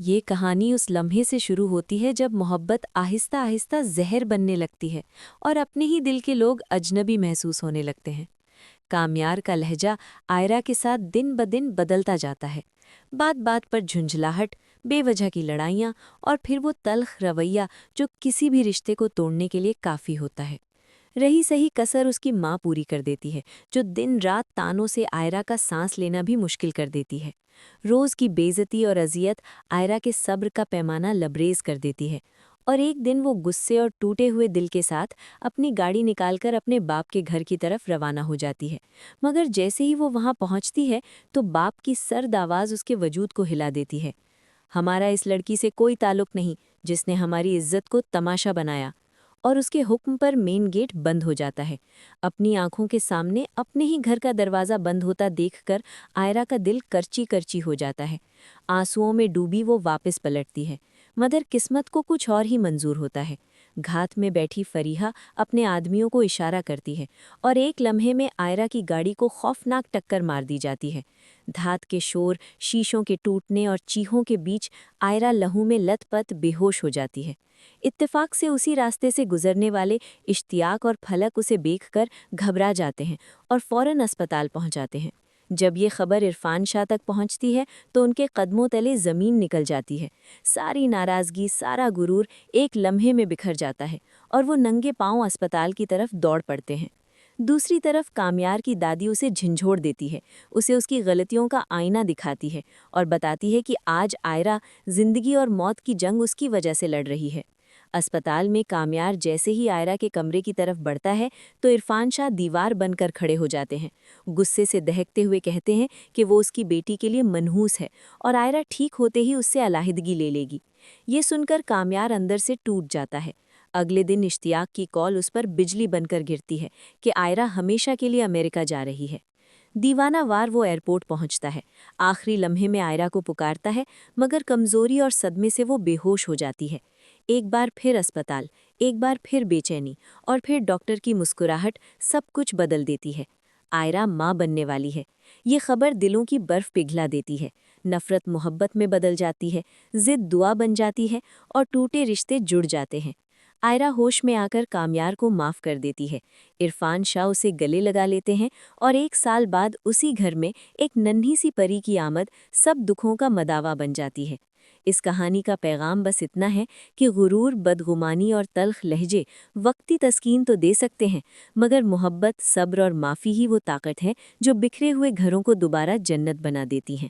ये कहानी उस लम्हे से शुरू होती है जब मोहब्बत आहिस्ता आहिस्ता जहर बनने लगती है और अपने ही दिल के लोग अजनबी महसूस होने लगते हैं। कामयार का लहजा आयरा के साथ दिन ब दिन बदलता जाता है। बात बात पर झुंझलाहट, बेवजह की लड़ाइयाँ और फिर वो तल्ख रवैया जो किसी भी रिश्ते को तोड़ने के लिए काफ़ी होता है। रही सही कसर उसकी माँ पूरी कर देती है, जो दिन रात तानों से आयरा का सांस लेना भी मुश्किल कर देती है। रोज़ की बेइज्जती और अजियत आयरा के सब्र का पैमाना लबरेज कर देती है, और एक दिन वो गुस्से और टूटे हुए दिल के साथ अपनी गाड़ी निकालकर अपने बाप के घर की तरफ रवाना हो जाती है। मगर जैसे ही वो वहाँ पहुँचती है तो बाप की सर्द आवाज़ उसके वजूद को हिला देती है। हमारा इस लड़की से कोई ताल्लुक नहीं, जिसने हमारी इज्जत को तमाशा बनाया। और उसके हुक्म पर मेन गेट बंद हो जाता है। अपनी आंखों के सामने अपने ही घर का दरवाज़ा बंद होता देखकर आयरा का दिल करची करची हो जाता है। आंसुओं में डूबी वो वापस पलटती है, मगर किस्मत को कुछ और ही मंजूर होता है। घात में बैठी फरीहा अपने आदमियों को इशारा करती है और एक लम्हे में आयरा की गाड़ी को खौफनाक टक्कर मार दी जाती है। धात के शोर, शीशों के टूटने और चीखों के बीच आयरा लहू में लथपथ बेहोश हो जाती है। इत्तेफाक से उसी रास्ते से गुजरने वाले इश्तियाक और फलक उसे देखकर घबरा जाते हैं और फौरन अस्पताल पहुंचाते हैं। जब ये खबर इरफान शाह तक पहुंचती है तो उनके कदमों तले ज़मीन निकल जाती है। सारी नाराज़गी, सारा गुरूर एक लम्हे में बिखर जाता है और वो नंगे पांव अस्पताल की तरफ दौड़ पड़ते हैं। दूसरी तरफ कामयार की दादी उसे झंझोड़ देती है, उसे उसकी गलतियों का आईना दिखाती है और बताती है कि आज आयरा जिंदगी और मौत की जंग उसकी वजह से लड़ रही है। अस्पताल में कामयार जैसे ही आयरा के कमरे की तरफ बढ़ता है तो इरफान शाह दीवार बनकर खड़े हो जाते हैं। गुस्से से दहकते हुए कहते हैं कि वो उसकी बेटी के लिए मनहूस है और आयरा ठीक होते ही उससे अलहदगी ले लेगी। ये सुनकर कामयार अंदर से टूट जाता है। अगले दिन इश्तियाक की कॉल उस पर बिजली बनकर गिरती है कि आयरा हमेशा के लिए अमेरिका जा रही है। दीवाना वार वो एयरपोर्ट पहुंचता है, आखिरी लम्हे में आयरा को पुकारता है, मगर कमज़ोरी और सदमे से वो बेहोश हो जाती है। एक बार फिर अस्पताल, एक बार फिर बेचैनी और फिर डॉक्टर की मुस्कुराहट सब कुछ बदल देती है। आयरा माँ बनने वाली है। ये खबर दिलों की बर्फ पिघला देती है। नफ़रत मोहब्बत में बदल जाती है, ज़िद दुआ बन जाती है और टूटे रिश्ते जुड़ जाते हैं। आयरा होश में आकर कामयार को माफ़ कर देती है। इरफान शाह उसे गले लगा लेते हैं और 1 साल बाद उसी घर में एक नन्ही सी परी की आमद सब दुखों का मदावा बन जाती है। इस कहानी का पैगाम बस इतना है कि गुरूर, बदगुमानी और तल्ख लहजे वक्ती तस्कीन तो दे सकते हैं, मगर मोहब्बत, सब्र और माफ़ी ही वो ताकत है जो बिखरे हुए घरों को दोबारा जन्नत बना देती हैं।